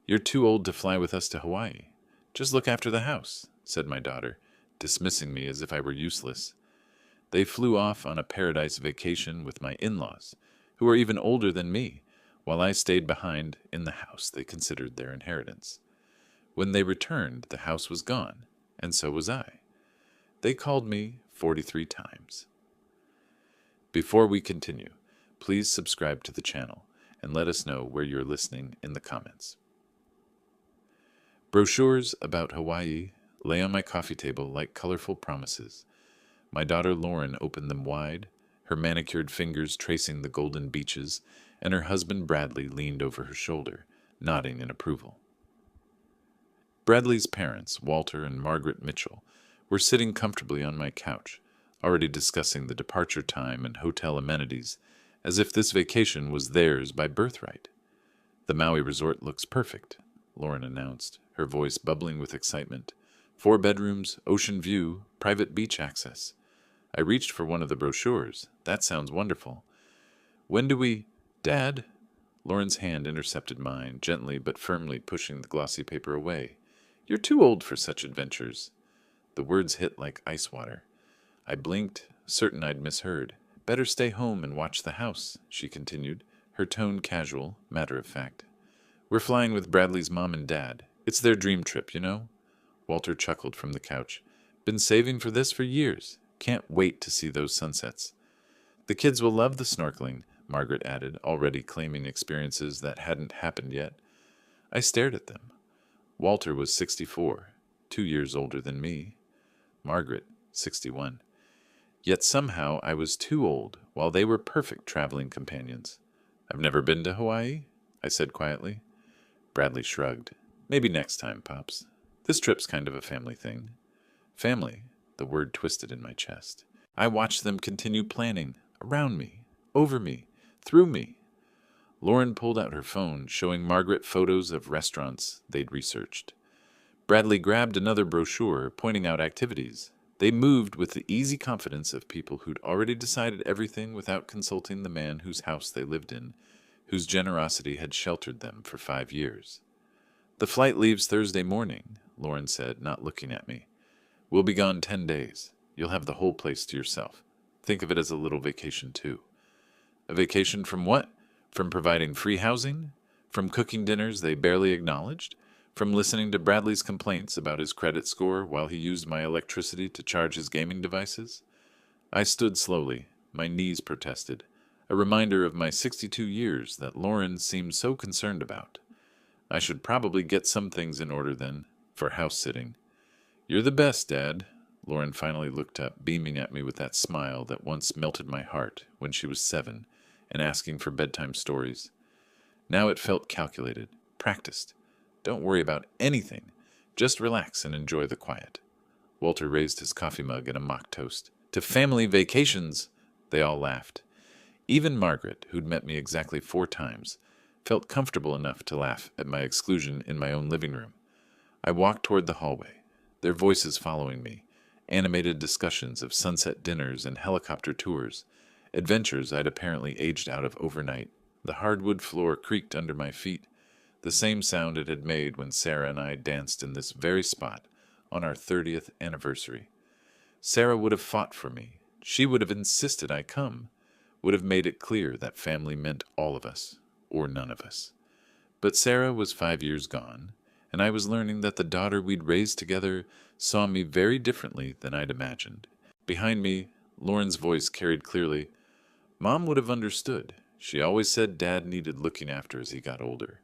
"You're too old to fly with us to Hawaii. Just look after the house," said my daughter, dismissing me as if I were useless. They flew off on a paradise vacation with my in-laws, who are even older than me, while I stayed behind in the house they considered their inheritance. When they returned, the house was gone, and so was I. They called me 43 times. Before we continue, please subscribe to the channel and let us know where you're listening in the comments. Brochures about Hawaii lay on my coffee table like colorful promises. My daughter Lauren opened them wide, her manicured fingers tracing the golden beaches, and her husband Bradley leaned over her shoulder, nodding in approval. Bradley's parents, Walter and Margaret Mitchell, were sitting comfortably on my couch, already discussing the departure time and hotel amenities, as if this vacation was theirs by birthright. "The Maui resort looks perfect," Lauren announced, her voice bubbling with excitement. 4 bedrooms, ocean view, private beach access. I reached for one of the brochures. "That sounds wonderful. When do we—" "Dad?" Lauren's hand intercepted mine, gently but firmly pushing the glossy paper away. "You're too old for such adventures." The words hit like ice water. I blinked, certain I'd misheard. "Better stay home and watch the house," she continued, her tone casual, matter-of-fact. "We're flying with Bradley's mom and dad. It's their dream trip, you know?" Walter chuckled from the couch. "Been saving for this for years. Can't wait to see those sunsets." "The kids will love the snorkeling," Margaret added, already claiming experiences that hadn't happened yet. I stared at them. Walter was 64, 2 years older than me. Margaret, 61. Yet somehow I was too old, while they were perfect traveling companions. "I've never been to Hawaii," I said quietly. Bradley shrugged. "Maybe next time, Pops. This trip's kind of a family thing." Family, the word twisted in my chest. I watched them continue planning, around me, over me, through me. Lauren pulled out her phone, showing Margaret photos of restaurants they'd researched. Bradley grabbed another brochure, pointing out activities. They moved with the easy confidence of people who'd already decided everything without consulting the man whose house they lived in, whose generosity had sheltered them for 5 years. "The flight leaves Thursday morning," Lauren said, not looking at me. "We'll be gone 10 days. You'll have the whole place to yourself. Think of it as a little vacation, too." "A vacation from what? From providing free housing? From cooking dinners they barely acknowledged? From listening to Bradley's complaints about his credit score while he used my electricity to charge his gaming devices?" I stood slowly. My knees protested. A reminder of my 62 years that Lauren seemed so concerned about. I should probably get some things in order then, for house-sitting. "You're the best, Dad." Lauren finally looked up, beaming at me with that smile that once melted my heart when she was 7 and asking for bedtime stories. Now it felt calculated, practiced. "Don't worry about anything. Just relax and enjoy the quiet." Walter raised his coffee mug in a mock toast. "To family vacations!" They all laughed. Even Margaret, who'd met me exactly 4 times, felt comfortable enough to laugh at my exclusion in my own living room. I walked toward the hallway, their voices following me, animated discussions of sunset dinners and helicopter tours, adventures I'd apparently aged out of overnight. The hardwood floor creaked under my feet, the same sound it had made when Sarah and I danced in this very spot on our 30th anniversary. Sarah would have fought for me. She would have insisted I come, would have made it clear that family meant all of us, or none of us. But Sarah was 5 years gone, and I was learning that the daughter we'd raised together saw me very differently than I'd imagined. Behind me, Lauren's voice carried clearly, "Mom would have understood. She always said Dad needed looking after as he got older."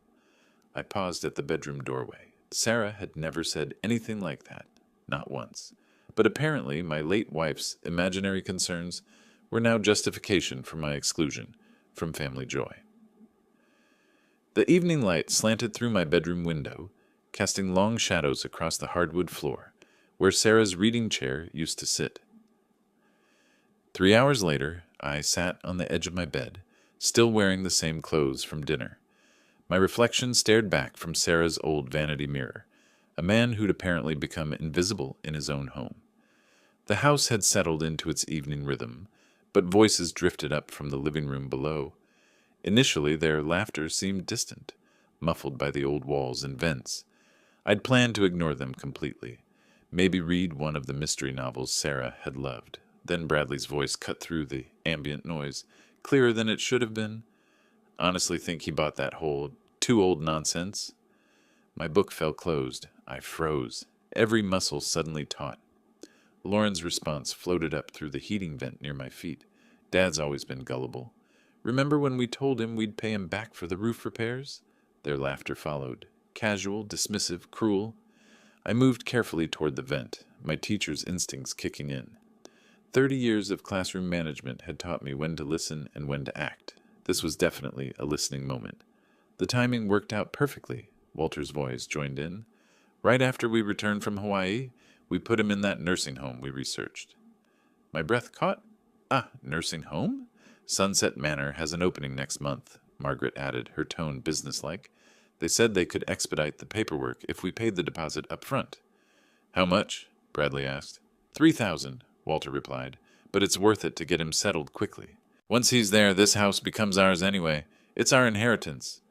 I paused at the bedroom doorway. Sarah had never said anything like that, not once. But apparently my late wife's imaginary concerns were now justification for my exclusion from family joy. The evening light slanted through my bedroom window, casting long shadows across the hardwood floor, where Sarah's reading chair used to sit. 3 hours later, I sat on the edge of my bed, still wearing the same clothes from dinner. My reflection stared back from Sarah's old vanity mirror, a man who'd apparently become invisible in his own home. The house had settled into its evening rhythm, but voices drifted up from the living room below. Initially, their laughter seemed distant, muffled by the old walls and vents. I'd planned to ignore them completely. Maybe read one of the mystery novels Sarah had loved. Then Bradley's voice cut through the ambient noise, clearer than it should have been. Honestly think he bought that whole too old nonsense? My book fell closed. I froze, every muscle suddenly taut. Lauren's response floated up through the heating vent near my feet. Dad's always been gullible. Remember when we told him we'd pay him back for the roof repairs? Their laughter followed. Casual, dismissive, cruel. I moved carefully toward the vent, my teacher's instincts kicking in. 30 years of classroom management had taught me when to listen and when to act. This was definitely a listening moment. The timing worked out perfectly, Walter's voice joined in. Right after we returned from Hawaii, we put him in that nursing home we researched. My breath caught. Nursing home? Sunset Manor has an opening next month, Margaret added, her tone businesslike. They said they could expedite the paperwork if we paid the deposit up front. How much? Bradley asked. 3,000, Walter replied, but it's worth it to get him settled quickly. Once he's there, this house becomes ours anyway. It's our inheritance.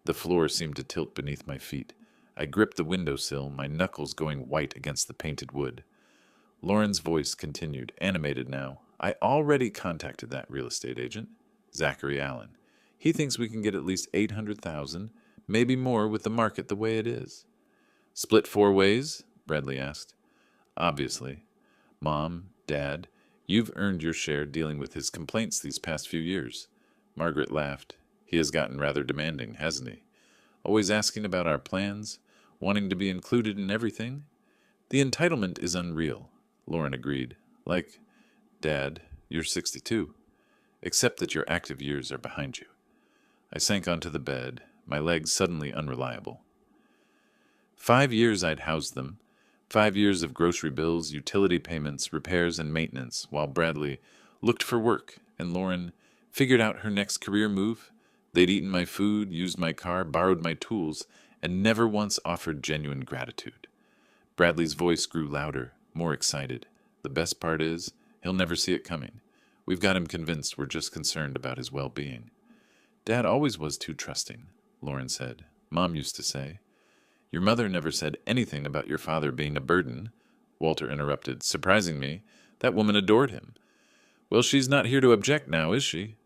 The floor seemed to tilt beneath my feet. I gripped the windowsill, my knuckles going white against the painted wood. Lauren's voice continued, animated now. I already contacted that real estate agent, Zachary Allen. He thinks we can get at least 800,000, maybe more with the market the way it is. Split 4 ways? Bradley asked. Obviously. Mom, Dad, you've earned your share dealing with his complaints these past few years. Margaret laughed. He has gotten rather demanding, hasn't he? Always asking about our plans, wanting to be included in everything. The entitlement is unreal, Lauren agreed. Like, Dad, you're 62. Except that your active years are behind you. I sank onto the bed, my legs suddenly unreliable. 5 years I'd housed them. 5 years of grocery bills, utility payments, repairs, and maintenance, while Bradley looked for work and Lauren figured out her next career move. They'd eaten my food, used my car, borrowed my tools, and never once offered genuine gratitude. Bradley's voice grew louder, more excited. The best part is, he'll never see it coming. We've got him convinced we're just concerned about his well-being. Dad always was too trusting, Lauren said. Mom used to say. Your mother never said anything about your father being a burden, Walter interrupted, surprising me. That woman adored him. Well, she's not here to object now, is she?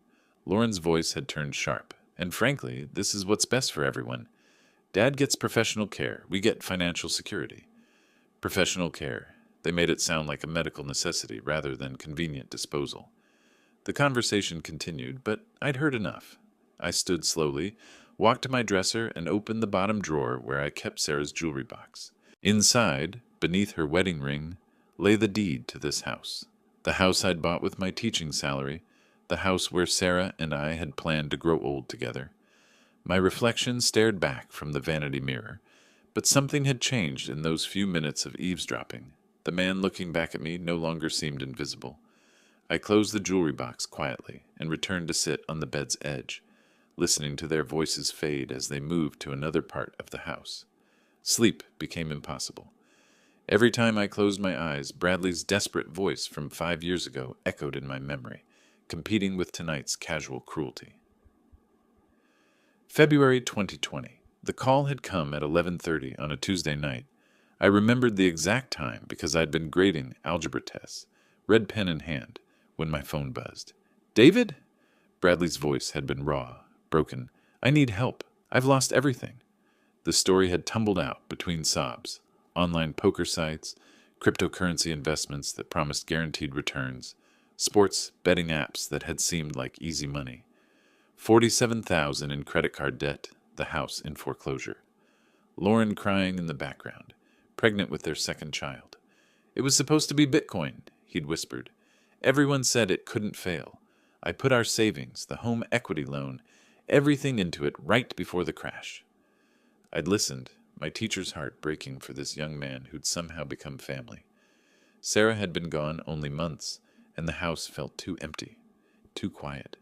Lauren's voice had turned sharp, and frankly, this is what's best for everyone. Dad gets professional care. We get financial security. Professional care. They made it sound like a medical necessity rather than convenient disposal. The conversation continued, but I'd heard enough. I stood slowly, walked to my dresser, and opened the bottom drawer where I kept Sarah's jewelry box. Inside, beneath her wedding ring, lay the deed to this house. The house I'd bought with my teaching salary, the house where Sarah and I had planned to grow old together. My reflection stared back from the vanity mirror, but something had changed in those few minutes of eavesdropping. The man looking back at me no longer seemed invisible. I closed the jewelry box quietly and returned to sit on the bed's edge, listening to their voices fade as they moved to another part of the house. Sleep became impossible. Every time I closed my eyes, Bradley's desperate voice from 5 years ago echoed in my memory, competing with tonight's casual cruelty. February 2020. The call had come at 11:30 on a Tuesday night. I remembered the exact time because I'd been grading algebra tests, red pen in hand, when my phone buzzed. David? Bradley's voice had been raw, broken. I need help. I've lost everything. The story had tumbled out between sobs. Online poker sites, cryptocurrency investments that promised guaranteed returns, sports betting apps that had seemed like easy money. 47,000 in credit card debt, the house in foreclosure. Lauren crying in the background, pregnant with their second child. It was supposed to be Bitcoin, he'd whispered. Everyone said it couldn't fail. I put our savings, the home equity loan, everything into it right before the crash. I'd listened, my teacher's heart breaking for this young man who'd somehow become family. Sarah had been gone only months, and the house felt too empty, too quiet.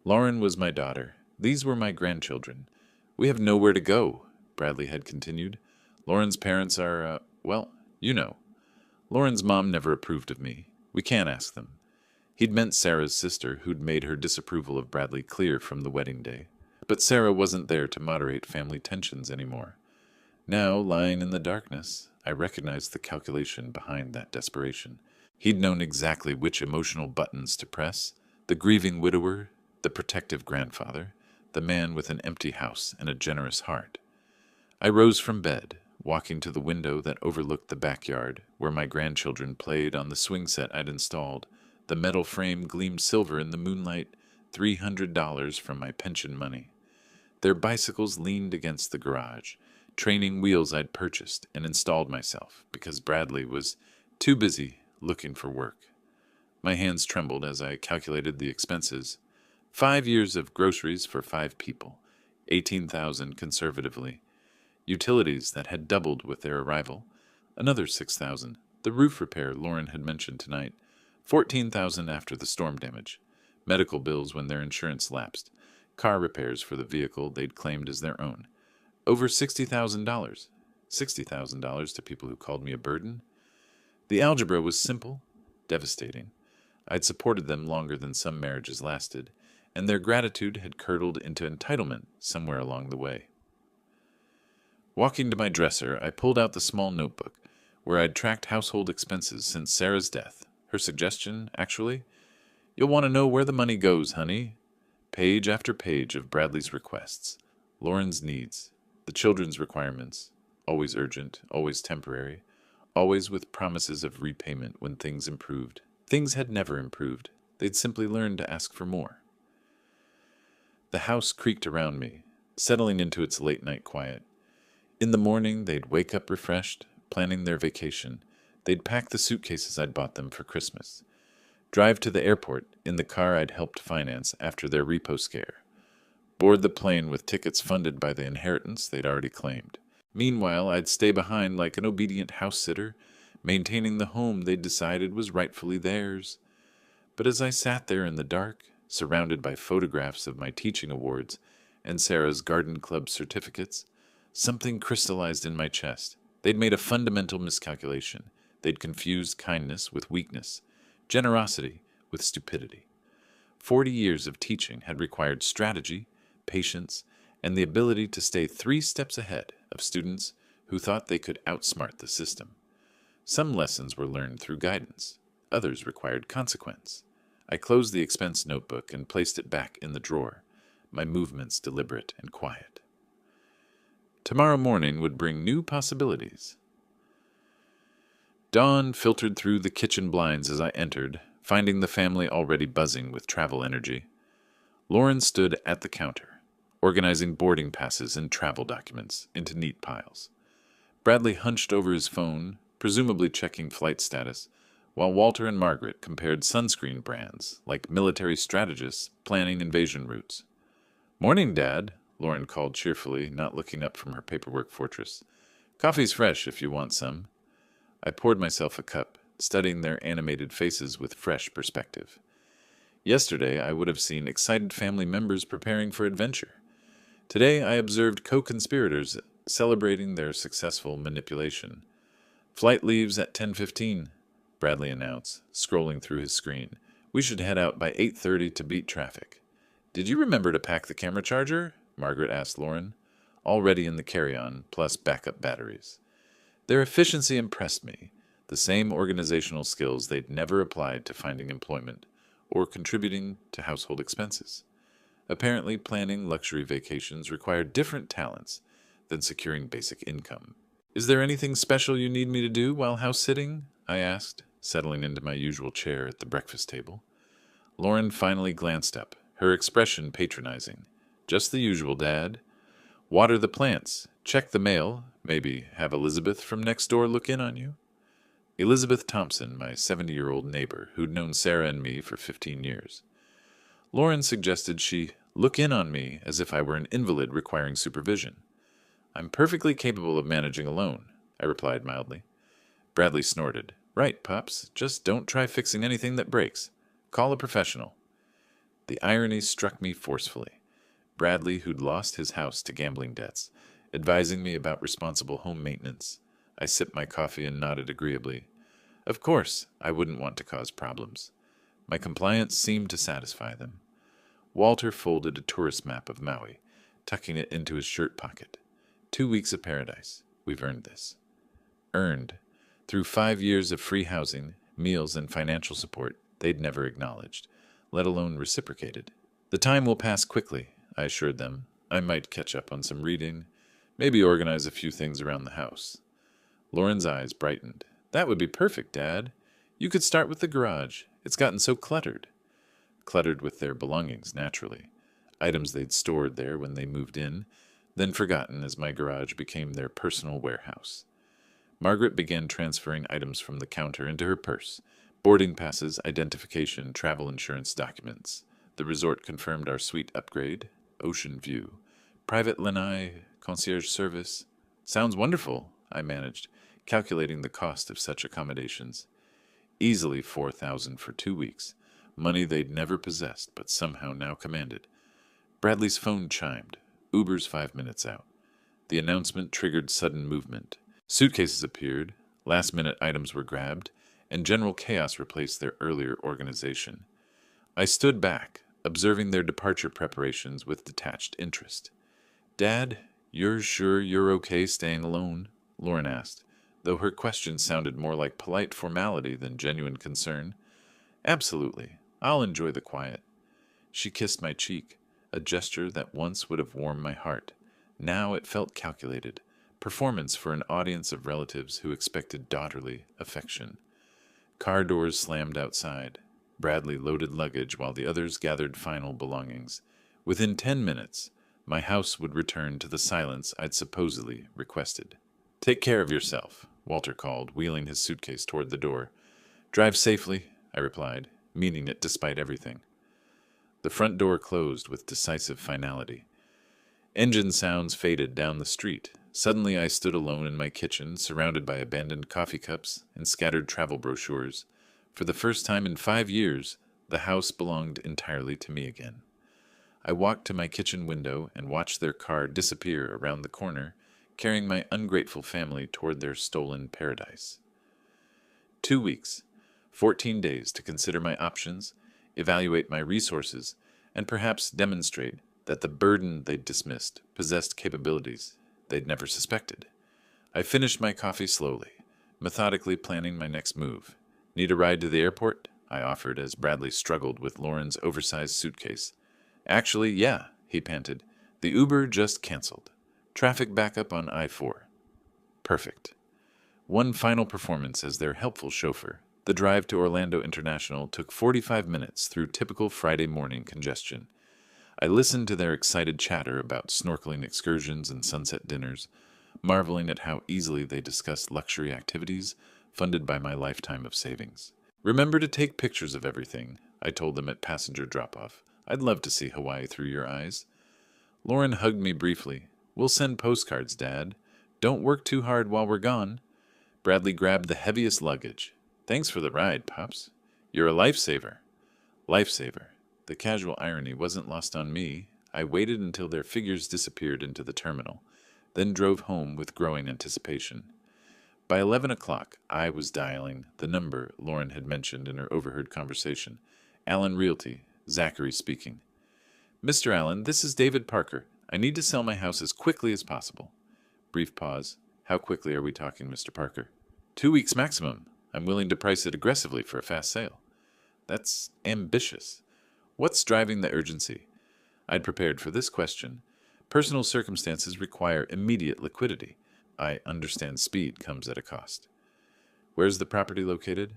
Lauren was my daughter. These were my grandchildren. We have nowhere to go, Bradley had continued. Lauren's parents are, well, you know. Lauren's mom never approved of me. We can't ask them. He'd meant Sarah's sister, who'd made her disapproval of Bradley clear from the wedding day. But Sarah wasn't there to moderate family tensions anymore. Now, lying in the darkness, I recognized the calculation behind that desperation. He'd known exactly which emotional buttons to press: the grieving widower, the protective grandfather, the man with an empty house and a generous heart. I rose from bed, walking to the window that overlooked the backyard, where my grandchildren played on the swing set I'd installed. The metal frame gleamed silver in the moonlight, $300 from my pension money. Their bicycles leaned against the garage, training wheels I'd purchased and installed myself because Bradley was too busy looking for work. My hands trembled as I calculated the expenses. 5 years of groceries for 5 people, 18,000 conservatively. Utilities that had doubled with their arrival, another 6,000. The roof repair Lauren had mentioned tonight, 14,000 after the storm damage. Medical bills when their insurance lapsed. Car repairs for the vehicle they'd claimed as their own. Over $60,000. $60,000 to people who called me a burden. The algebra was simple, devastating. I'd supported them longer than some marriages lasted, and their gratitude had curdled into entitlement somewhere along the way. Walking to my dresser, I pulled out the small notebook where I'd tracked household expenses since Sarah's death. Her suggestion, actually: "You'll want to know where the money goes, honey." Page after page of Bradley's requests, Lauren's needs, the children's requirements, always urgent, always temporary, always with promises of repayment when things improved. Things had never improved. They'd simply learned to ask for more. The house creaked around me, settling into its late-night quiet. In the morning, they'd wake up refreshed, planning their vacation. They'd pack the suitcases I'd bought them for Christmas. Drive to the airport in the car I'd helped finance after their repo scare. Board the plane with tickets funded by the inheritance they'd already claimed. Meanwhile, I'd stay behind like an obedient house-sitter, maintaining the home they'd decided was rightfully theirs. But as I sat there in the dark, surrounded by photographs of my teaching awards and Sarah's garden club certificates, something crystallized in my chest. They'd made a fundamental miscalculation. They'd confused kindness with weakness, generosity with stupidity. 40 years of teaching had required strategy, patience, and the ability to stay 3 steps ahead of students who thought they could outsmart the system. Some lessons were learned through guidance. Others required consequence. I closed the expense notebook and placed it back in the drawer, my movements deliberate and quiet. Tomorrow morning would bring new possibilities. Dawn filtered through the kitchen blinds as I entered, finding the family already buzzing with travel energy. Lauren stood at the counter, organizing boarding passes and travel documents into neat piles. Bradley hunched over his phone, presumably checking flight status, while Walter and Margaret compared sunscreen brands like military strategists planning invasion routes. "Morning, Dad," Lauren called cheerfully, not looking up from her paperwork fortress. "Coffee's fresh if you want some." I poured myself a cup, studying their animated faces with fresh perspective. Yesterday I would have seen excited family members preparing for adventure. Today I observed co-conspirators celebrating their successful manipulation. "Flight leaves at 10:15, Bradley announced, scrolling through his screen. "We should head out by 8:30 to beat traffic." "Did you remember to pack the camera charger?" Margaret asked Lauren. "Already in the carry-on, plus backup batteries." Their efficiency impressed me, the same organizational skills they'd never applied to finding employment or contributing to household expenses. Apparently, planning luxury vacations required different talents than securing basic income. "Is there anything special you need me to do while house-sitting?" I asked, settling into my usual chair at the breakfast table. Lauren finally glanced up, her expression patronizing. "Just the usual, Dad. Water the plants, check the mail, maybe have Elizabeth from next door look in on you." Elizabeth Thompson, my 70-year-old neighbor, who'd known Sarah and me for 15 years. Lauren suggested she look in on me as if I were an invalid requiring supervision. "I'm perfectly capable of managing alone," I replied mildly. Bradley snorted. "Right, Pops, just don't try fixing anything that breaks. Call a professional." The irony struck me forcefully. Bradley, who'd lost his house to gambling debts, advising me about responsible home maintenance. I sipped my coffee and nodded agreeably. Of course, I wouldn't want to cause problems. My compliance seemed to satisfy them. Walter folded a tourist map of Maui, tucking it into his shirt pocket. 2 weeks of paradise. We've earned this. Earned. Through 5 years of free housing, meals, and financial support they'd never acknowledged, let alone reciprocated. The time will pass quickly, I assured them. I might catch up on some reading, maybe organize a few things around the house. Lauren's eyes brightened. That would be perfect, Dad. You could start with the garage. It's gotten so cluttered. Cluttered with their belongings, naturally. Items they'd stored there when they moved in, then forgotten as my garage became their personal warehouse. Margaret began transferring items from the counter into her purse. Boarding passes, identification, travel insurance documents. The resort confirmed our suite upgrade, ocean view, private lanai, concierge service. Sounds wonderful, I managed, calculating the cost of such accommodations. Easily $4,000 for 2 weeks, money they'd never possessed but somehow now commanded. Bradley's phone chimed. Uber's 5 minutes out. The announcement triggered sudden movement. Suitcases appeared, last-minute items were grabbed, and general chaos replaced their earlier organization. I stood back, observing their departure preparations with detached interest. Dad, you're sure you're okay staying alone? Lauren asked, though her question sounded more like polite formality than genuine concern. Absolutely. I'll enjoy the quiet. She kissed my cheek, a gesture that once would have warmed my heart. Now it felt calculated, performance for an audience of relatives who expected daughterly affection. Car doors slammed outside. Bradley loaded luggage while the others gathered final belongings. Within 10 minutes, my house would return to the silence I'd supposedly requested. Take care of yourself, Walter called, wheeling his suitcase toward the door. Drive safely, I replied, meaning it despite everything. The front door closed with decisive finality. Engine sounds faded down the street. Suddenly I stood alone in my kitchen, surrounded by abandoned coffee cups and scattered travel brochures. For the first time in 5 years, the house belonged entirely to me again. I walked to my kitchen window and watched their car disappear around the corner, carrying my ungrateful family toward their stolen paradise. 2 weeks, 14 days to consider my options, evaluate my resources, and perhaps demonstrate that the burden they'd dismissed possessed capabilities they'd never suspected. I finished my coffee slowly, methodically planning my next move. Need a ride to the airport? I offered as Bradley struggled with Lauren's oversized suitcase. Actually, yeah, he panted. The Uber just canceled. Traffic backup on I-4. Perfect. One final performance as their helpful chauffeur. The drive to Orlando International took 45 minutes through typical Friday morning congestion. I listened to their excited chatter about snorkeling excursions and sunset dinners, marveling at how easily they discussed luxury activities funded by my lifetime of savings. Remember to take pictures of everything, I told them at passenger drop-off. I'd love to see Hawaii through your eyes. Lauren hugged me briefly. We'll send postcards, Dad. Don't work too hard while we're gone. Bradley grabbed the heaviest luggage. Thanks for the ride, Pops. You're a lifesaver. Lifesaver. The casual irony wasn't lost on me. I waited until their figures disappeared into the terminal, then drove home with growing anticipation. By 11 o'clock, I was dialing the number Lauren had mentioned in her overheard conversation. Allen Realty, Zachary speaking. Mr. Allen, this is David Parker. I need to sell my house as quickly as possible. Brief pause. How quickly are we talking, Mr. Parker? 2 weeks maximum. I'm willing to price it aggressively for a fast sale. That's ambitious. What's driving the urgency? I'd prepared for this question. Personal circumstances require immediate liquidity. I understand speed comes at a cost. Where's the property located?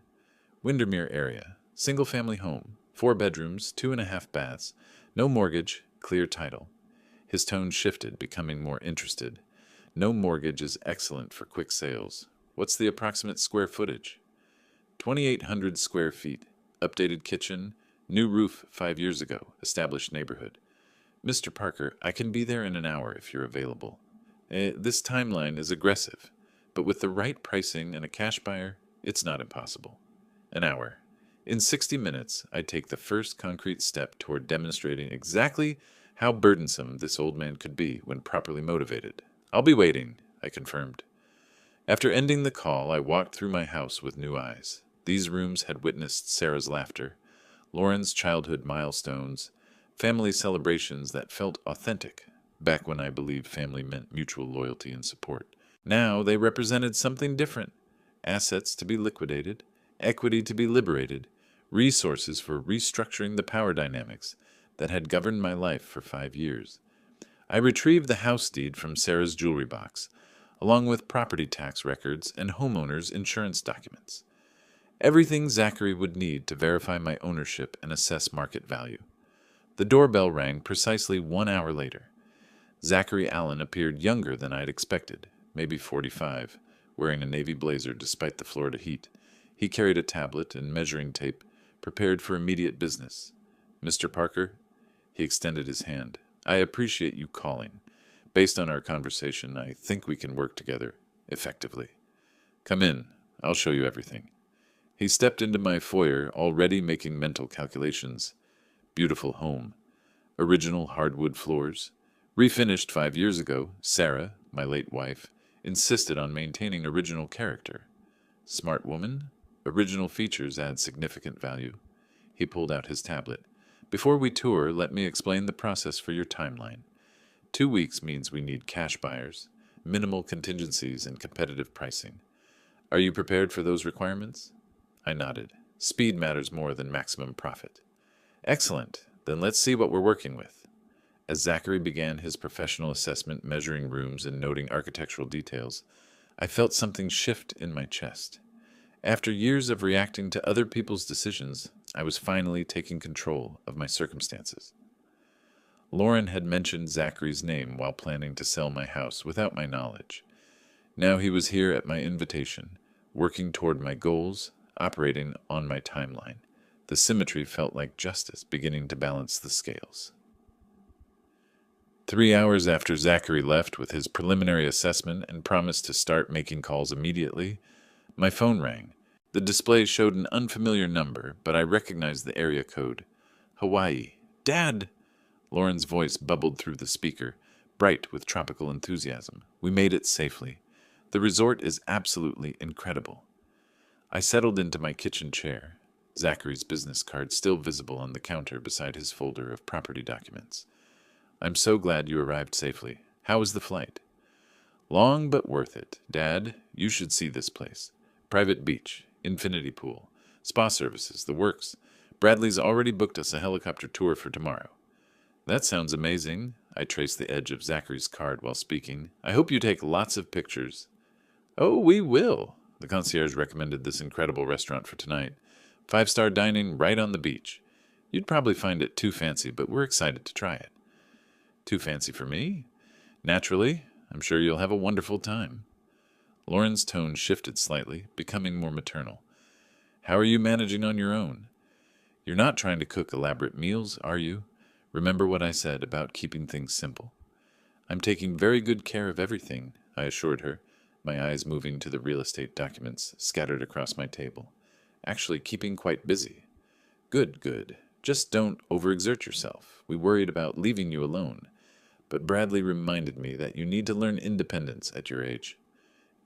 Windermere area. Single-family home. 4 bedrooms, 2.5 baths. No mortgage, clear title. His tone shifted, becoming more interested. No mortgage is excellent for quick sales. What's the approximate square footage? 2,800 square feet. Updated kitchen. New roof 5 years ago. Established neighborhood. Mr. Parker, I can be there in an hour if you're available. This timeline is aggressive, but with the right pricing and a cash buyer, it's not impossible. An hour. In 60 minutes, I take the first concrete step toward demonstrating exactly how burdensome this old man could be when properly motivated. I'll be waiting, I confirmed. After ending the call, I walked through my house with new eyes. These rooms had witnessed Sarah's laughter, Lauren's childhood milestones, family celebrations that felt authentic, back when I believed family meant mutual loyalty and support. Now they represented something different: assets to be liquidated, equity to be liberated, resources for restructuring the power dynamics that had governed my life for 5 years. I retrieved the house deed from Sarah's jewelry box, along with property tax records and homeowners' insurance documents. Everything Zachary would need to verify my ownership and assess market value. The doorbell rang precisely 1 hour later. Zachary Allen appeared younger than I'd expected, maybe 45, wearing a navy blazer despite the Florida heat. He carried a tablet and measuring tape, prepared for immediate business. "Mr. Parker?" He extended his hand. "I appreciate you calling. Based on our conversation, I think we can work together effectively. Come in. I'll show you everything." He stepped into my foyer, already making mental calculations. Beautiful home. Original hardwood floors. Refinished 5 years ago, Sarah, my late wife, insisted on maintaining original character. Smart woman. Original features add significant value. He pulled out his tablet. "Before we tour, let me explain the process for your timeline. 2 weeks means we need cash buyers, minimal contingencies, and competitive pricing. Are you prepared for those requirements?" I nodded. Speed matters more than maximum profit. "Excellent. Then let's see what we're working with." As Zachary began his professional assessment, measuring rooms and noting architectural details, I felt something shift in my chest. After years of reacting to other people's decisions, I was finally taking control of my circumstances. Lauren had mentioned Zachary's name while planning to sell my house without my knowledge. Now he was here at my invitation, working toward my goals, operating on my timeline. The symmetry felt like justice beginning to balance the scales. 3 hours after Zachary left with his preliminary assessment and promised to start making calls immediately, my phone rang. The display showed an unfamiliar number, but I recognized the area code. Hawaii. "Dad!" Lauren's voice bubbled through the speaker, bright with tropical enthusiasm. "We made it safely. The resort is absolutely incredible." I settled into my kitchen chair, Zachary's business card still visible on the counter beside his folder of property documents. "I'm so glad you arrived safely. How was the flight?" "Long but worth it. Dad, you should see this place. Private beach, infinity pool, spa services, the works. Bradley's already booked us a helicopter tour for tomorrow." "That sounds amazing." I traced the edge of Zachary's card while speaking. "I hope you take lots of pictures." "Oh, we will." The concierge recommended this incredible restaurant for tonight. 5-star dining right on the beach. You'd probably find it too fancy, but we're excited to try it. "Too fancy for me?" "Naturally. I'm sure you'll have a wonderful time." Lauren's tone shifted slightly, becoming more maternal. "How are you managing on your own? You're not trying to cook elaborate meals, are you? Remember what I said about keeping things simple." "I'm taking very good care of everything," I assured her, my eyes moving to the real estate documents scattered across my table. "Actually keeping quite busy." "Good, good. Just don't overexert yourself. We worried about leaving you alone. But Bradley reminded me that you need to learn independence at your age."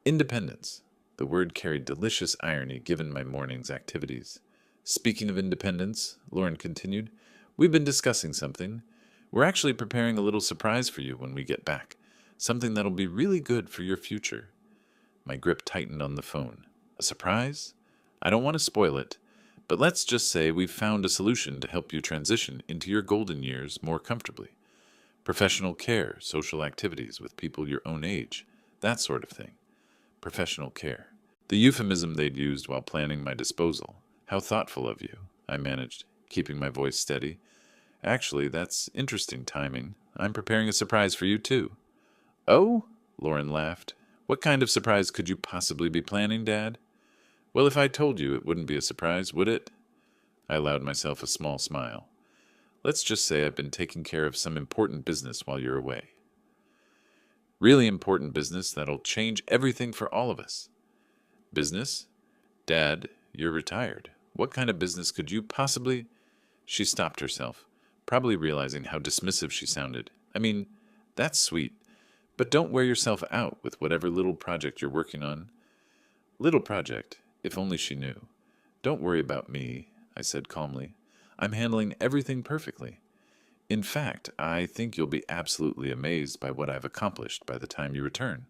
Independence. The word carried delicious irony given my morning's activities. "Speaking of independence," Lauren continued, "we've been discussing something. We're actually preparing a little surprise for you when we get back. Something that'll be really good for your future." My grip tightened on the phone. "A surprise? I don't want to spoil it, but let's just say we've found a solution to help you transition into your golden years more comfortably. Professional care, social activities with people your own age, that sort of thing." Professional care. The euphemism they'd used while planning my disposal. "How thoughtful of you," I managed, keeping my voice steady. "Actually, that's interesting timing. I'm preparing a surprise for you, too." "Oh?" Lauren laughed. "What kind of surprise could you possibly be planning, Dad?" "Well, if I told you, it wouldn't be a surprise, would it?" I allowed myself a small smile. "Let's just say I've been taking care of some important business while you're away." "Really important business that'll change everything for all of us." "Business? Dad, you're retired. What kind of business could you possibly—" She stopped herself, probably realizing how dismissive she sounded. "I mean, that's sweet, but don't wear yourself out with whatever little project you're working on." Little project, if only she knew. "Don't worry about me," I said calmly. "I'm handling everything perfectly." In fact, I think you'll be absolutely amazed by what I've accomplished by the time you return.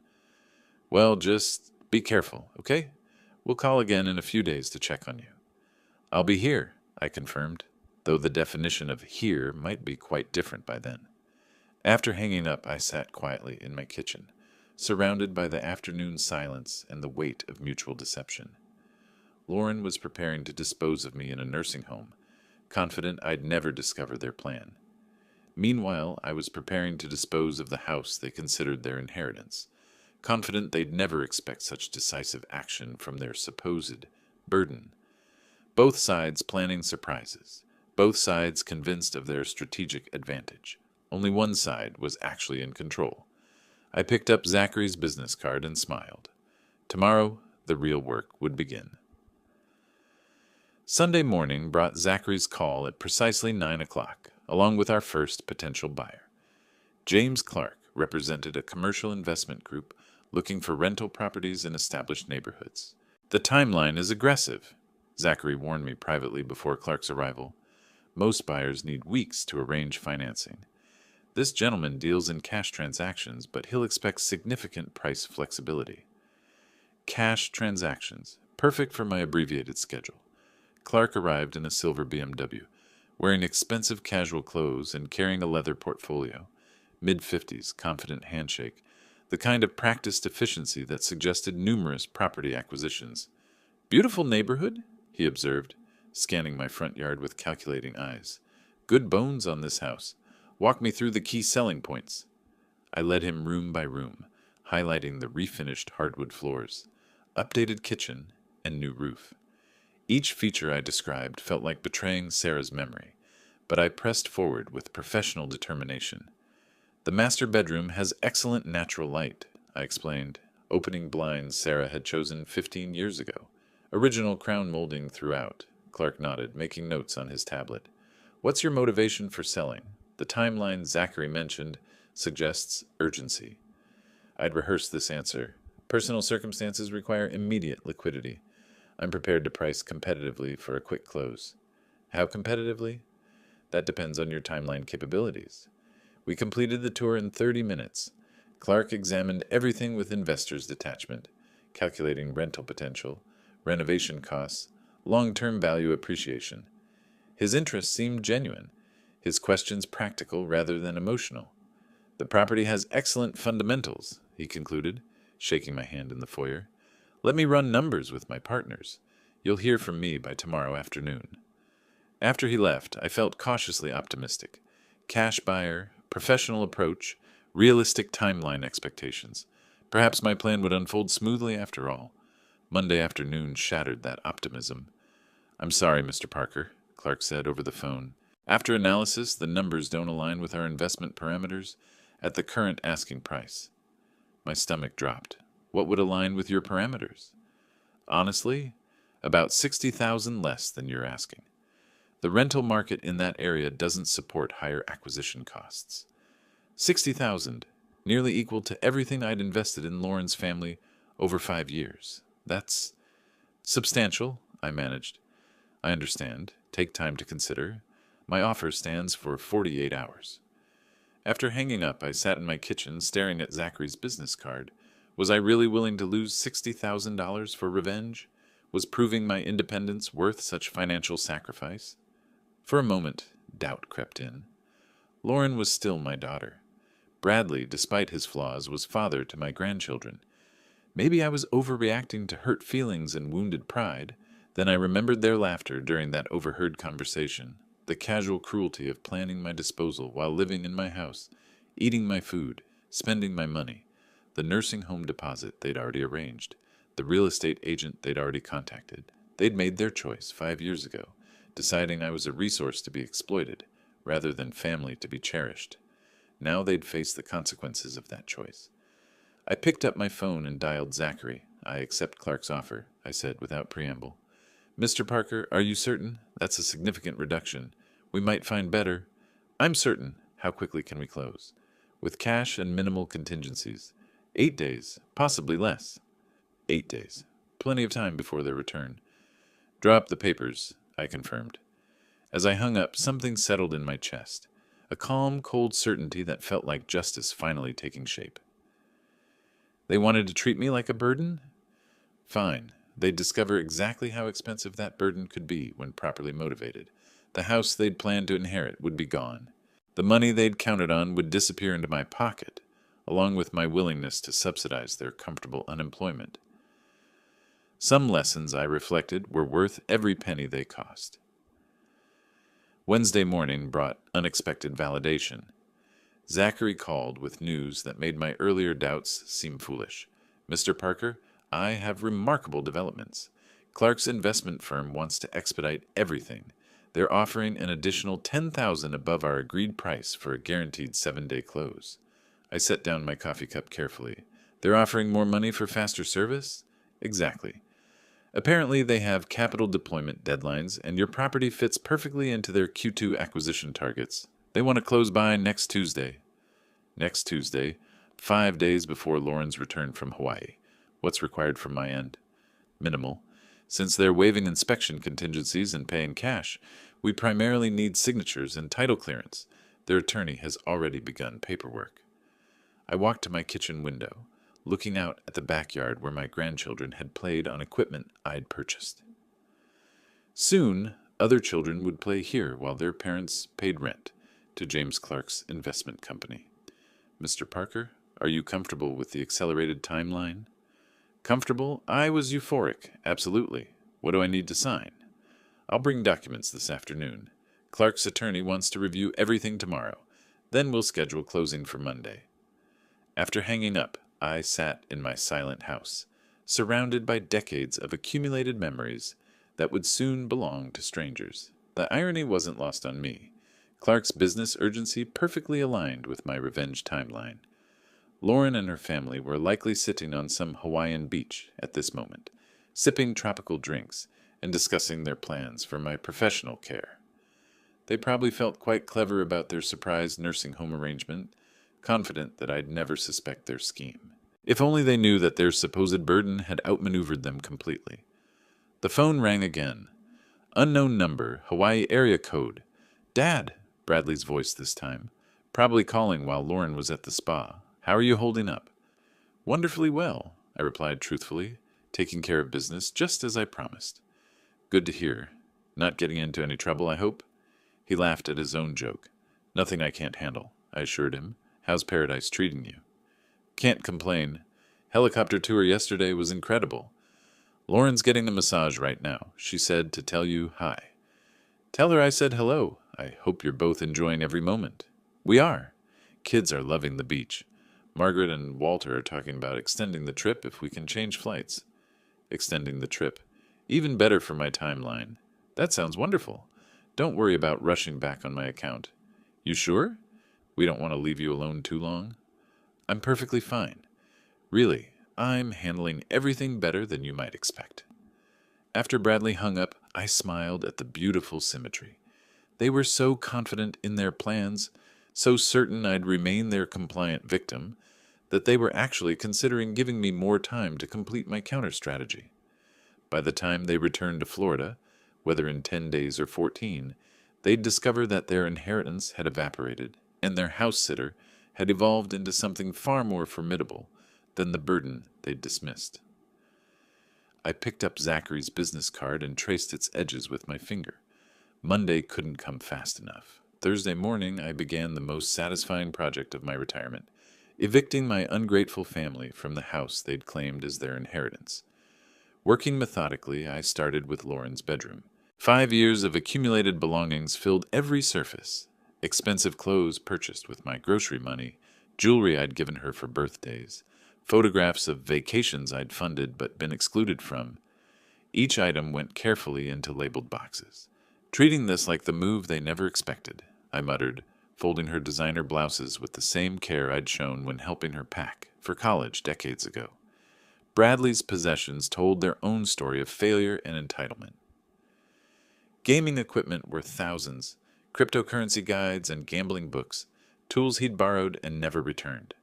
Well, just be careful, okay? We'll call again in a few days to check on you. I'll be here, I confirmed, though the definition of here might be quite different by then. After hanging up, I sat quietly in my kitchen, surrounded by the afternoon silence and the weight of mutual deception. Lauren was preparing to dispose of me in a nursing home, confident I'd never discover their plan. Meanwhile, I was preparing to dispose of the house they considered their inheritance, confident they'd never expect such decisive action from their supposed burden. Both sides planning surprises, both sides convinced of their strategic advantage. Only one side was actually in control. I picked up Zachary's business card and smiled. Tomorrow, the real work would begin. Sunday morning brought Zachary's call at precisely 9 o'clock, along with our first potential buyer. James Clark represented a commercial investment group looking for rental properties in established neighborhoods. The timeline is aggressive, Zachary warned me privately before Clark's arrival. Most buyers need weeks to arrange financing. This gentleman deals in cash transactions, but he'll expect significant price flexibility. Cash transactions, perfect for my abbreviated schedule. Clark arrived in a silver BMW, wearing expensive casual clothes and carrying a leather portfolio. Mid-50s, confident handshake, the kind of practiced efficiency that suggested numerous property acquisitions. "Beautiful neighborhood," he observed, scanning my front yard with calculating eyes. "Good bones on this house. Walk me through the key selling points." I led him room by room, highlighting the refinished hardwood floors, updated kitchen, and new roof. Each feature I described felt like betraying Sarah's memory, but I pressed forward with professional determination. "The master bedroom has excellent natural light," I explained, opening blinds Sarah had chosen 15 years ago. "Original crown molding throughout," Clark nodded, making notes on his tablet. "What's your motivation for selling? The timeline Zachary mentioned suggests urgency." I'd rehearsed this answer. "Personal circumstances require immediate liquidity. I'm prepared to price competitively for a quick close." "How competitively?" "That depends on your timeline capabilities." We completed the tour in 30 minutes. Clark examined everything with investor's detachment, calculating rental potential, renovation costs, long-term value appreciation. His interest seemed genuine, his questions practical rather than emotional. "The property has excellent fundamentals," he concluded, shaking my hand in the foyer. "Let me run numbers with my partners. You'll hear from me by tomorrow afternoon." After he left, I felt cautiously optimistic. Cash buyer, professional approach, realistic timeline expectations. Perhaps my plan would unfold smoothly after all. Monday afternoon shattered that optimism. "I'm sorry, Mr. Parker," Clark said over the phone. "After analysis, the numbers don't align with our investment parameters at the current asking price." My stomach dropped. "What would align with your parameters?" "Honestly, about 60,000 less than you're asking. The rental market in that area doesn't support higher acquisition costs." 60,000, nearly equal to everything I'd invested in Lauren's family over 5 years. "That's substantial," I managed. "I understand. Take time to consider. My offer stands for 48 hours. After hanging up, I sat in my kitchen staring at Zachary's business card. Was I really willing to lose $60,000 for revenge? Was proving my independence worth such financial sacrifice? For a moment, doubt crept in. Lauren was still my daughter. Bradley, despite his flaws, was father to my grandchildren. Maybe I was overreacting to hurt feelings and wounded pride. Then I remembered their laughter during that overheard conversation, the casual cruelty of planning my disposal while living in my house, eating my food, spending my money, the nursing home deposit they'd already arranged, the real estate agent they'd already contacted. They'd made their choice 5 years ago, deciding I was a resource to be exploited, rather than family to be cherished. Now they'd face the consequences of that choice. I picked up my phone and dialed Zachary. "I accept Clark's offer," I said without preamble. "Mr. Parker, are you certain? That's a significant reduction. We might find better." "I'm certain. How quickly can we close?" "With cash and minimal contingencies. 8 days, possibly less." 8 days. Plenty of time before their return. "Draw up the papers," I confirmed. As I hung up, something settled in my chest. a calm, cold certainty that felt like justice finally taking shape. They wanted to treat me like a burden? Fine. They'd discover exactly how expensive that burden could be when properly motivated. The house they'd planned to inherit would be gone. The money they'd counted on would disappear into my pocket, along with my willingness to subsidize their comfortable unemployment. Some lessons, I reflected, were worth every penny they cost. Wednesday morning brought unexpected validation. Zachary called with news that made my earlier doubts seem foolish. "Mr. Parker, I have remarkable developments. Clark's investment firm wants to expedite everything. They're offering an additional $10,000 above our agreed price for a guaranteed 7-day close." I set down my coffee cup carefully. "They're offering more money for faster service?" "Exactly. Apparently they have capital deployment deadlines, and your property fits perfectly into their Q2 acquisition targets. They want to close by next Tuesday." Next Tuesday, 5 days before Lauren's return from Hawaii. What's required from my end? Minimal. Since they're waiving inspection contingencies and paying cash, we primarily need signatures and title clearance. Their attorney has already begun paperwork. I walked to my kitchen window, looking out at the backyard where my grandchildren had played on equipment I'd purchased. Soon, other children would play here while their parents paid rent to James Clark's investment company. "Mr. Parker, are you comfortable with the accelerated timeline?" Comfortable? I was euphoric. Absolutely. What do I need to sign? I'll bring documents this afternoon. Clark's attorney wants to review everything tomorrow. Then we'll schedule closing for Monday. After hanging up, I sat in my silent house, surrounded by decades of accumulated memories that would soon belong to strangers. The irony wasn't lost on me. Clark's business urgency perfectly aligned with my revenge timeline. Lauren and her family were likely sitting on some Hawaiian beach at this moment, sipping tropical drinks and discussing their plans for my professional care. They probably felt quite clever about their surprise nursing home arrangement, confident that I'd never suspect their scheme. If only they knew that their supposed burden had outmaneuvered them completely. The phone rang again. Unknown number, Hawaii area code. "Dad," Bradley's voice this time, probably calling while Lauren was at the spa. "How are you holding up?" "Wonderfully well," I replied truthfully, taking care of business just as I promised. "Good to hear. Not getting into any trouble, I hope?" He laughed at his own joke. "Nothing I can't handle," I assured him. "How's paradise treating you?" "Can't complain. Helicopter tour yesterday was incredible. Lauren's getting a massage right now. She said to tell you hi." "Tell her I said hello. I hope you're both enjoying every moment." "We are. Kids are loving the beach. Margaret and Walter are talking about extending the trip if we can change flights." "Extending the trip. Even better for my timeline." "That sounds wonderful. Don't worry about rushing back on my account." "You sure? We don't want to leave you alone too long." "I'm perfectly fine. Really, I'm handling everything better than you might expect." After Bradley hung up, I smiled at the beautiful symmetry. They were so confident in their plans, so certain I'd remain their compliant victim, that they were actually considering giving me more time to complete my counter-strategy. By the time they returned to Florida, whether in 10 days or 14, they'd discover that their inheritance had evaporated, and their house-sitter had evolved into something far more formidable than the burden they'd dismissed. I picked up Zachary's business card and traced its edges with my finger. Monday couldn't come fast enough. Thursday morning, I began the most satisfying project of my retirement, evicting my ungrateful family from the house they'd claimed as their inheritance. Working methodically, I started with Lauren's bedroom. 5 years of accumulated belongings filled every surface. Expensive clothes purchased with my grocery money, jewelry I'd given her for birthdays, photographs of vacations I'd funded but been excluded from. Each item went carefully into labeled boxes. "Treating this like the move they never expected," I muttered, folding her designer blouses with the same care I'd shown when helping her pack for college decades ago. Bradley's possessions told their own story of failure and entitlement. Gaming equipment worth thousands, cryptocurrency guides and gambling books, tools he'd borrowed and never returned.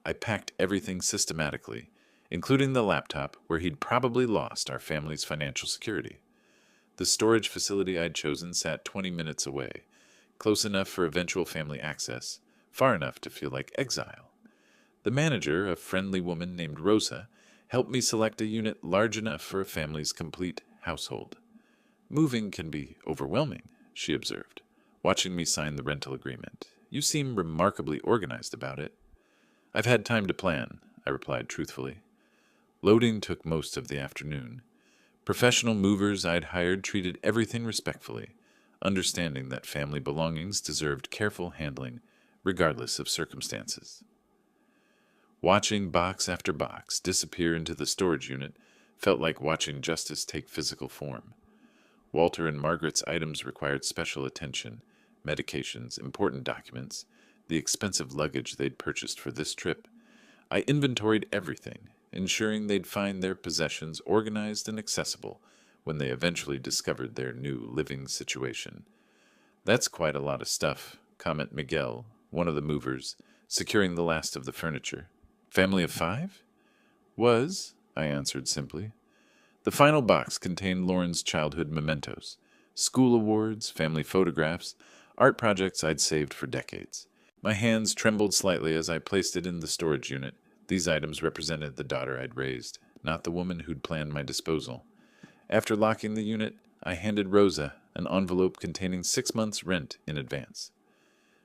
I packed everything systematically, including the laptop where he'd probably lost our family's financial security. The storage facility I'd chosen sat 20 minutes away, close enough for eventual family access, far enough to feel like exile. The manager, a friendly woman named Rosa, helped me select a unit large enough for a family's complete household. Moving can be overwhelming, she observed, watching me sign the rental agreement. You seem remarkably organized about it. I've had time to plan, I replied truthfully. Loading took most of the afternoon. Professional movers I'd hired treated everything respectfully, understanding that family belongings deserved careful handling, regardless of circumstances. Watching box after box disappear into the storage unit felt like watching justice take physical form. Walter and Margaret's items required special attention: medications, important documents, the expensive luggage they'd purchased for this trip. I inventoried everything, ensuring they'd find their possessions organized and accessible when they eventually discovered their new living situation. That's quite a lot of stuff, commented Miguel, one of the movers, securing the last of the furniture. Family of 5? Was, I answered simply. The final box contained Lauren's childhood mementos: school awards, family photographs, art projects I'd saved for decades. My hands trembled slightly as I placed it in the storage unit. These items represented the daughter I'd raised, not the woman who'd planned my disposal. After locking the unit, I handed Rosa an envelope containing 6 months' rent in advance.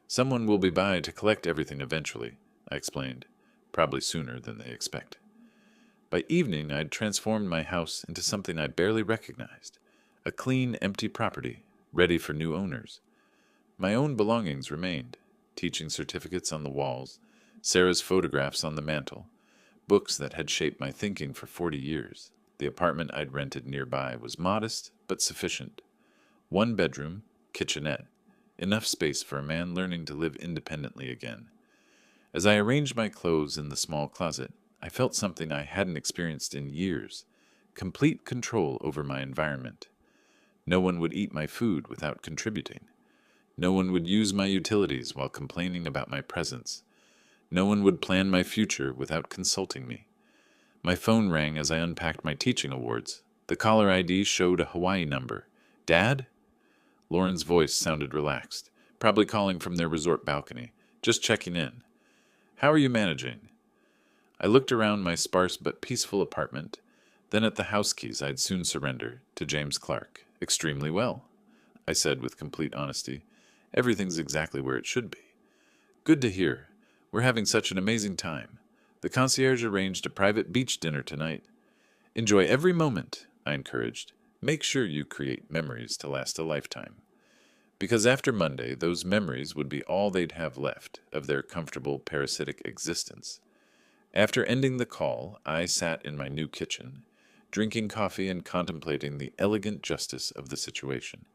Someone will be by to collect everything eventually, I explained, probably sooner than they expect. By evening, I'd transformed my house into something I barely recognized: a clean, empty property, ready for new owners. My own belongings remained: teaching certificates on the walls, Sarah's photographs on the mantel, books that had shaped my thinking for 40 years. The apartment I'd rented nearby was modest but sufficient. 1 bedroom, kitchenette, enough space for a man learning to live independently again. As I arranged my clothes in the small closet, I felt something I hadn't experienced in years: complete control over my environment. No one would eat my food without contributing. No one would use my utilities while complaining about my presence. No one would plan my future without consulting me. My phone rang as I unpacked my teaching awards. The caller ID showed a Hawaii number. Dad? Lauren's voice sounded relaxed, probably calling from their resort balcony. Just checking in. How are you managing? I looked around my sparse but peaceful apartment, then at the house keys I'd soon surrender to James Clark. Extremely well, I said with complete honesty. Everything's exactly where it should be. Good to hear. We're having such an amazing time. The concierge arranged a private beach dinner tonight. Enjoy every moment, I encouraged. Make sure you create memories to last a lifetime. Because after Monday, those memories would be all they'd have left of their comfortable parasitic existence. After ending the call, I sat in my new kitchen, drinking coffee and contemplating the elegant justice of the situation.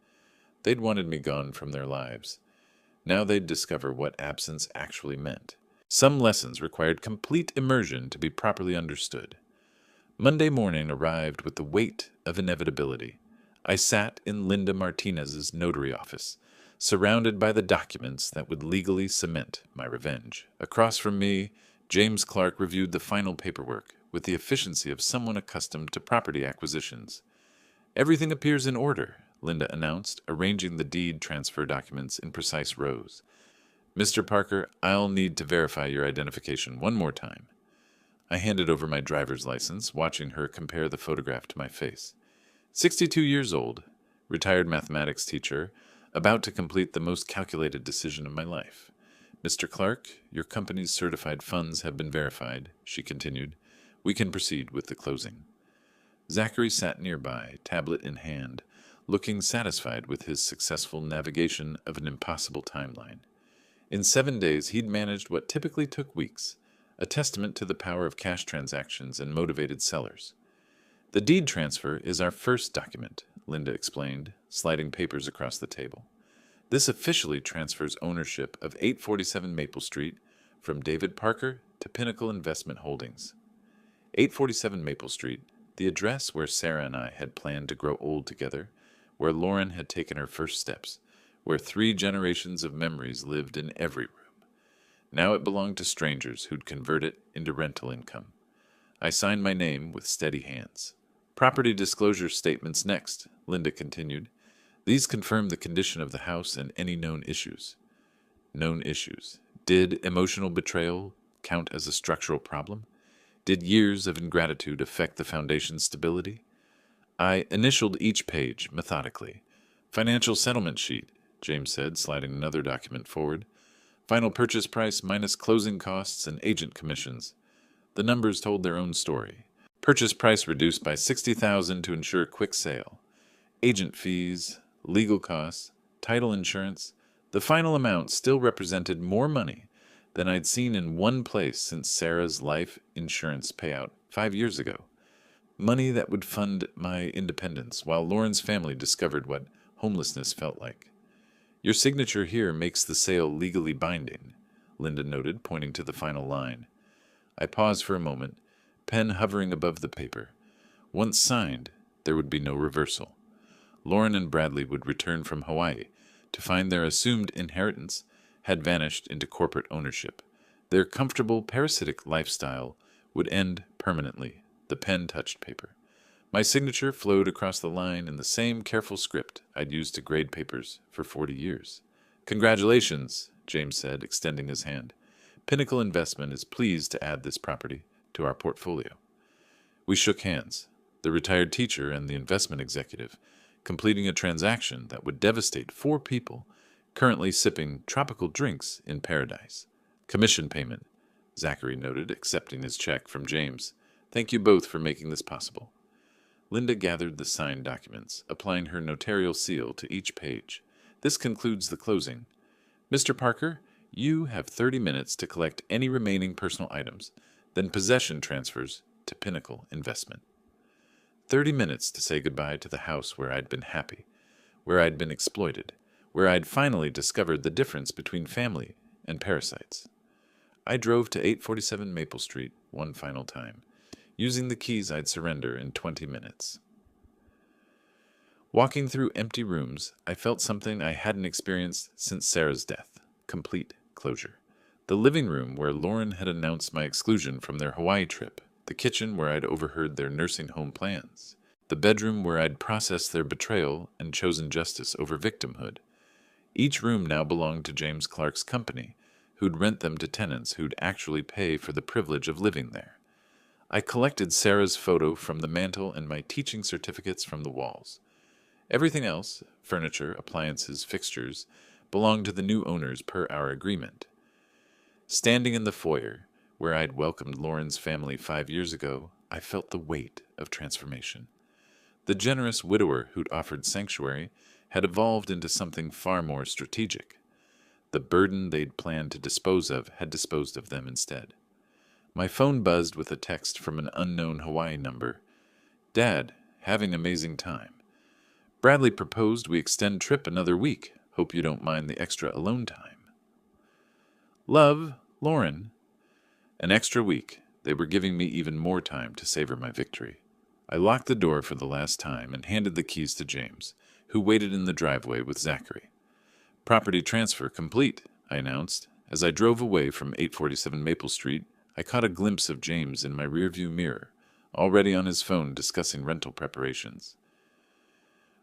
They'd wanted me gone from their lives. Now they'd discover what absence actually meant. Some lessons required complete immersion to be properly understood. Monday morning arrived with the weight of inevitability. I sat in Linda Martinez's notary office, surrounded by the documents that would legally cement my revenge. Across from me, James Clark reviewed the final paperwork with the efficiency of someone accustomed to property acquisitions. Everything appears in order, Linda announced, arranging the deed transfer documents in precise rows. Mr. Parker, I'll need to verify your identification one more time. I handed over my driver's license, watching her compare the photograph to my face. 62 years old, retired mathematics teacher, about to complete the most calculated decision of my life. Mr. Clark, your company's certified funds have been verified, she continued. We can proceed with the closing. Zachary sat nearby, tablet in hand, looking satisfied with his successful navigation of an impossible timeline. In 7 days, he'd managed what typically took weeks, a testament to the power of cash transactions and motivated sellers. The deed transfer is our first document, Linda explained, sliding papers across the table. This officially transfers ownership of 847 Maple Street from David Parker to Pinnacle Investment Holdings. 847 Maple Street, the address where Sarah and I had planned to grow old together, where Lauren had taken her first steps, where 3 generations of memories lived in every room. Now it belonged to strangers who'd convert it into rental income. I signed my name with steady hands. Property disclosure statements next, Linda continued. These confirm the condition of the house and any known issues. Known issues. Did emotional betrayal count as a structural problem? Did years of ingratitude affect the foundation's stability? I initialed each page methodically. Financial settlement sheet, James said, sliding another document forward. Final purchase price minus closing costs and agent commissions. The numbers told their own story. Purchase price reduced by $60,000 to ensure quick sale. Agent fees, legal costs, title insurance. The final amount still represented more money than I'd seen in one place since Sarah's life insurance payout 5 years ago. Money that would fund my independence while Lauren's family discovered what homelessness felt like. Your signature here makes the sale legally binding, Linda noted, pointing to the final line. I paused for a moment, pen hovering above the paper. Once signed, there would be no reversal. Lauren and Bradley would return from Hawaii to find their assumed inheritance had vanished into corporate ownership. Their comfortable, parasitic lifestyle would end permanently. The pen touched paper. My signature flowed across the line in the same careful script I'd used to grade papers for 40 years. Congratulations, James said, extending his hand. Pinnacle Investment is pleased to add this property to our portfolio. We shook hands, the retired teacher and the investment executive, completing a transaction that would devastate 4 people currently sipping tropical drinks in paradise. Commission payment, Zachary noted, accepting his check from James. Thank you both for making this possible. Linda gathered the signed documents, applying her notarial seal to each page. This concludes the closing. Mr. Parker, you have 30 minutes to collect any remaining personal items, then possession transfers to Pinnacle Investment. 30 minutes to say goodbye to the house where I'd been happy, where I'd been exploited, where I'd finally discovered the difference between family and parasites. I drove to 847 Maple Street one final time, using the keys I'd surrender in 20 minutes. Walking through empty rooms, I felt something I hadn't experienced since Sarah's death. Complete closure. The living room where Lauren had announced my exclusion from their Hawaii trip. The kitchen where I'd overheard their nursing home plans. The bedroom where I'd processed their betrayal and chosen justice over victimhood. Each room now belonged to James Clark's company, who'd rent them to tenants who'd actually pay for the privilege of living there. I collected Sarah's photo from the mantel and my teaching certificates from the walls. Everything else, furniture, appliances, fixtures, belonged to the new owners per our agreement. Standing in the foyer, where I'd welcomed Lauren's family 5 years ago, I felt the weight of transformation. The generous widower who'd offered sanctuary had evolved into something far more strategic. The burden they'd planned to dispose of had disposed of them instead. My phone buzzed with a text from an unknown Hawaii number. Dad, having amazing time. Bradley proposed we extend trip another week. Hope you don't mind the extra alone time. Love, Lauren. An extra week. They were giving me even more time to savor my victory. I locked the door for the last time and handed the keys to James, who waited in the driveway with Zachary. Property transfer complete, I announced. As I drove away from 847 Maple Street, I caught a glimpse of James in my rearview mirror, already on his phone discussing rental preparations.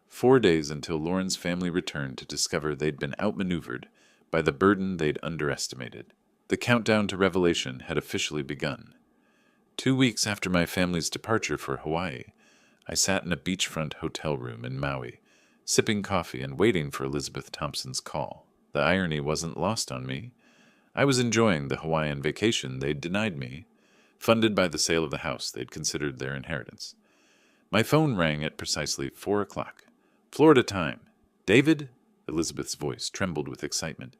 4 days until Lauren's family returned to discover they'd been outmaneuvered by the burden they'd underestimated. The countdown to revelation had officially begun. 2 weeks after my family's departure for Hawaii, I sat in a beachfront hotel room in Maui, sipping coffee and waiting for Elizabeth Thompson's call. The irony wasn't lost on me. I was enjoying the Hawaiian vacation they'd denied me, funded by the sale of the house they'd considered their inheritance. My phone rang at precisely 4 o'clock. Florida time. David? Elizabeth's voice trembled with excitement.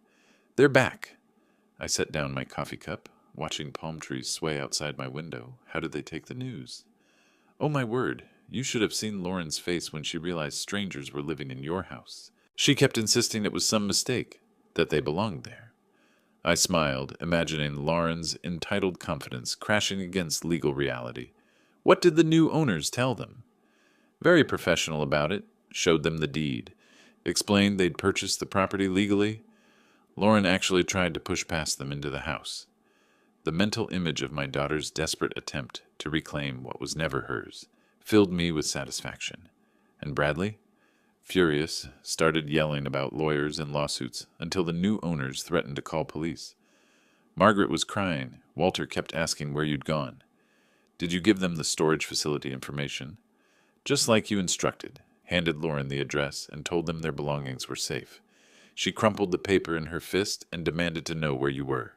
They're back. I set down my coffee cup, watching palm trees sway outside my window. How did they take the news? Oh, my word. You should have seen Lauren's face when she realized strangers were living in your house. She kept insisting it was some mistake, that they belonged there. I smiled, imagining Lauren's entitled confidence crashing against legal reality. What did the new owners tell them? Very professional about it, showed them the deed, explained they'd purchased the property legally. Lauren actually tried to push past them into the house. The mental image of my daughter's desperate attempt to reclaim what was never hers filled me with satisfaction. And Bradley? Furious, started yelling about lawyers and lawsuits until the new owners threatened to call police. Margaret was crying. Walter kept asking where you'd gone. Did you give them the storage facility information? Just like you instructed, handed Lauren the address and told them their belongings were safe. She crumpled the paper in her fist and demanded to know where you were.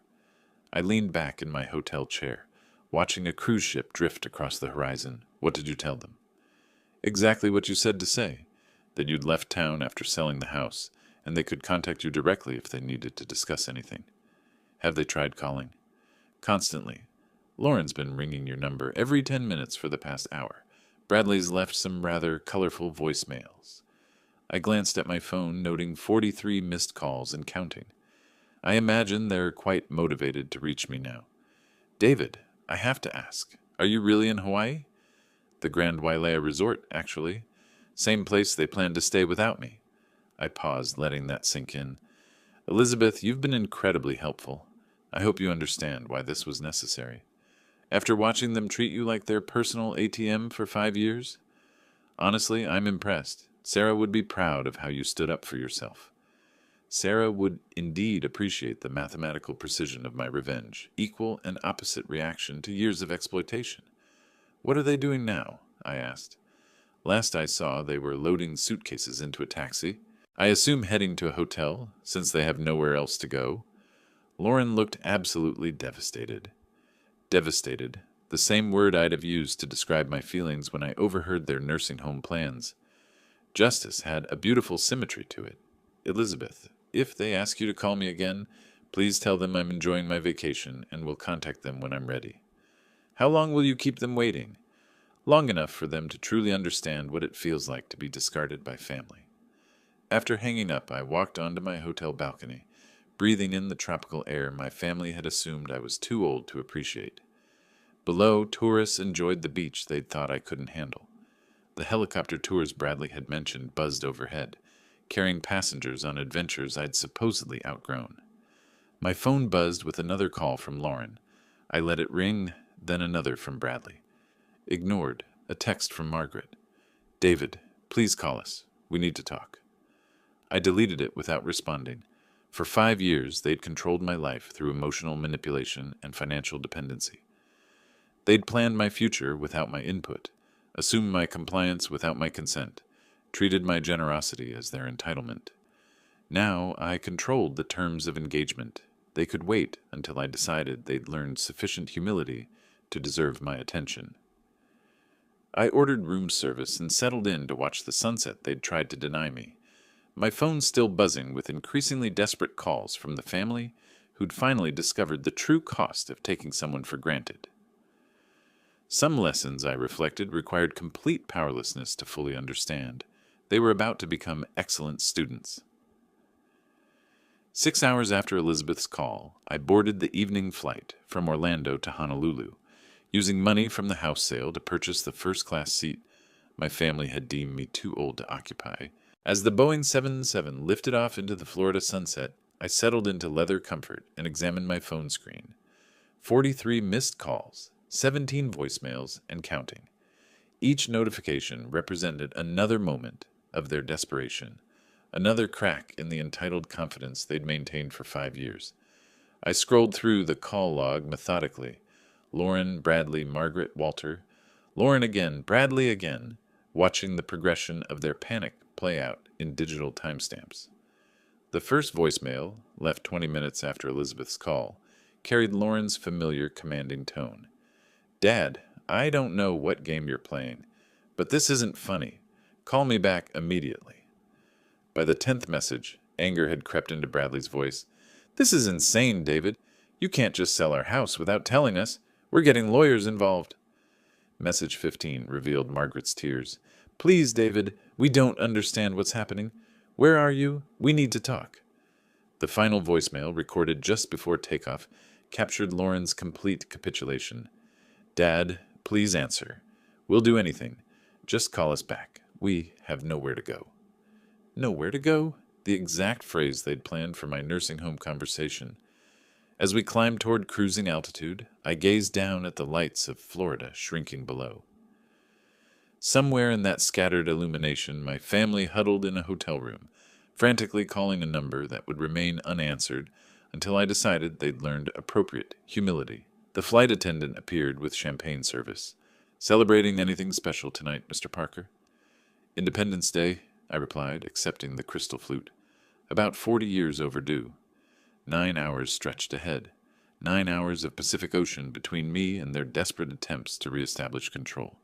I leaned back in my hotel chair, watching a cruise ship drift across the horizon. What did you tell them? Exactly what you said to say, that you'd left town after selling the house, and they could contact you directly if they needed to discuss anything. Have they tried calling? Constantly. Lauren's been ringing your number every 10 minutes for the past hour. Bradley's left some rather colorful voicemails. I glanced at my phone, noting 43 missed calls and counting. I imagine they're quite motivated to reach me now. David, I have to ask, are you really in Hawaii? The Grand Wailea Resort, actually. Same place they planned to stay without me. I paused, letting that sink in. Elizabeth, you've been incredibly helpful. I hope you understand why this was necessary. After watching them treat you like their personal ATM for 5 years? Honestly, I'm impressed. Sarah would be proud of how you stood up for yourself. Sarah would indeed appreciate the mathematical precision of my revenge, equal and opposite reaction to years of exploitation. What are they doing now? I asked. Last I saw, they were loading suitcases into a taxi. I assume heading to a hotel, since they have nowhere else to go. Lauren looked absolutely devastated. Devastated, the same word I'd have used to describe my feelings when I overheard their nursing home plans. Justice had a beautiful symmetry to it. Elizabeth, if they ask you to call me again, please tell them I'm enjoying my vacation and will contact them when I'm ready. How long will you keep them waiting? Long enough for them to truly understand what it feels like to be discarded by family. After hanging up, I walked onto my hotel balcony, breathing in the tropical air my family had assumed I was too old to appreciate. Below, tourists enjoyed the beach they'd thought I couldn't handle. The helicopter tours Bradley had mentioned buzzed overhead, carrying passengers on adventures I'd supposedly outgrown. My phone buzzed with another call from Lauren. I let it ring, then another from Bradley. Ignored, a text from Margaret. David, please call us. We need to talk. I deleted it without responding. For 5 years, they'd controlled my life through emotional manipulation and financial dependency. They'd planned my future without my input, assumed my compliance without my consent, treated my generosity as their entitlement. Now I controlled the terms of engagement. They could wait until I decided they'd learned sufficient humility to deserve my attention. I ordered room service and settled in to watch the sunset they'd tried to deny me. My phone still buzzing with increasingly desperate calls from the family who'd finally discovered the true cost of taking someone for granted. Some lessons, I reflected, required complete powerlessness to fully understand. They were about to become excellent students. 6 hours after Elizabeth's call, I boarded the evening flight from Orlando to Honolulu, using money from the house sale to purchase the first-class seat my family had deemed me too old to occupy. As the Boeing 777 lifted off into the Florida sunset, I settled into leather comfort and examined my phone screen. 43 missed calls, 17 voicemails, and counting. Each notification represented another moment of their desperation, another crack in the entitled confidence they'd maintained for 5 years. I scrolled through the call log methodically. Lauren, Bradley, Margaret, Walter. Lauren again, Bradley again, watching the progression of their panic play out in digital timestamps. The first voicemail, left 20 minutes after Elizabeth's call, carried Lauren's familiar commanding tone. Dad, I don't know what game you're playing, but this isn't funny. Call me back immediately. By the 10th message, anger had crept into Bradley's voice. This is insane, David. You can't just sell our house without telling us. We're getting lawyers involved. Message 15 revealed Margaret's tears. Please, David, we don't understand what's happening. Where are you? We need to talk. The final voicemail, recorded just before takeoff, captured Lauren's complete capitulation. Dad, please answer. We'll do anything. Just call us back. We have nowhere to go. Nowhere to go? The exact phrase they'd planned for my nursing home conversation. As we climbed toward cruising altitude, I gazed down at the lights of Florida shrinking below. Somewhere in that scattered illumination, my family huddled in a hotel room, frantically calling a number that would remain unanswered until I decided they'd learned appropriate humility. The flight attendant appeared with champagne service. "Celebrating anything special tonight, Mr. Parker?" "Independence Day," I replied, accepting the crystal flute. "About 40 years overdue. 9 hours stretched ahead. 9 hours of Pacific Ocean between me and their desperate attempts to reestablish control.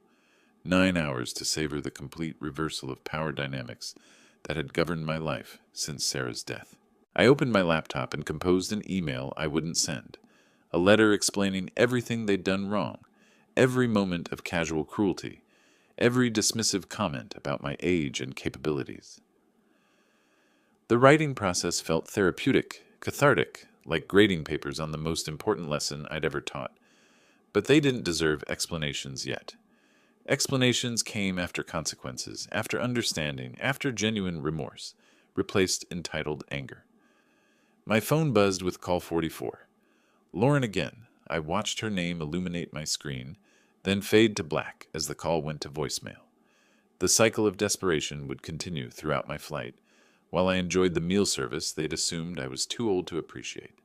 9 hours to savor the complete reversal of power dynamics that had governed my life since Sarah's death." I opened my laptop and composed an email I wouldn't send. A letter explaining everything they'd done wrong, every moment of casual cruelty, every dismissive comment about my age and capabilities. The writing process felt therapeutic, cathartic, like grading papers on the most important lesson I'd ever taught. But they didn't deserve explanations yet. Explanations came after consequences, after understanding, after genuine remorse, replaced entitled anger. My phone buzzed with call 44. Lauren again. I watched her name illuminate my screen, then fade to black as the call went to voicemail. The cycle of desperation would continue throughout my flight, while I enjoyed the meal service they'd assumed I was too old to appreciate.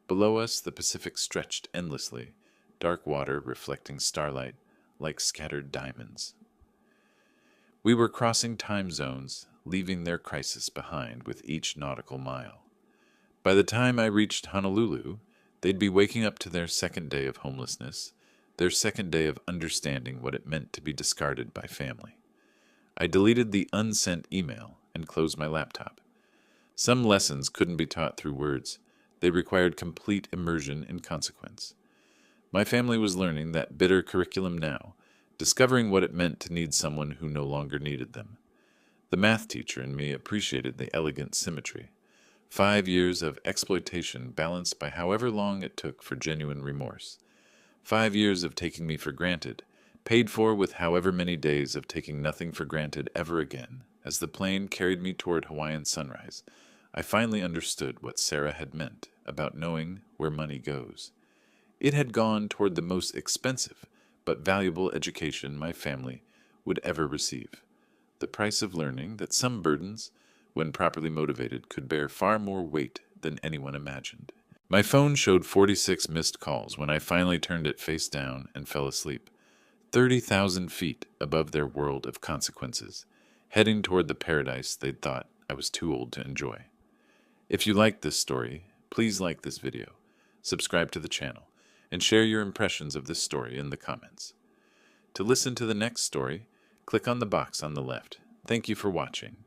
Below us, the Pacific stretched endlessly, dark water reflecting starlight like scattered diamonds. We were crossing time zones, leaving their crisis behind with each nautical mile. By the time I reached Honolulu, they'd be waking up to their second day of homelessness, their second day of understanding what it meant to be discarded by family. I deleted the unsent email and closed my laptop. Some lessons couldn't be taught through words. They required complete immersion in consequence. My family was learning that bitter curriculum now, discovering what it meant to need someone who no longer needed them. The math teacher in me appreciated the elegant symmetry. 5 years of exploitation balanced by however long it took for genuine remorse. 5 years of taking me for granted, paid for with however many days of taking nothing for granted ever again. As the plane carried me toward Hawaiian sunrise, I finally understood what Sarah had meant about knowing where money goes. It had gone toward the most expensive but valuable education my family would ever receive. The price of learning that some burdens, when properly motivated, could bear far more weight than anyone imagined. My phone showed 46 missed calls when I finally turned it face down and fell asleep. 30,000 feet above their world of consequences, heading toward the paradise they'd thought I was too old to enjoy. If you liked this story, please like this video, subscribe to the channel, and share your impressions of this story in the comments. To listen to the next story, click on the box on the left. Thank you for watching.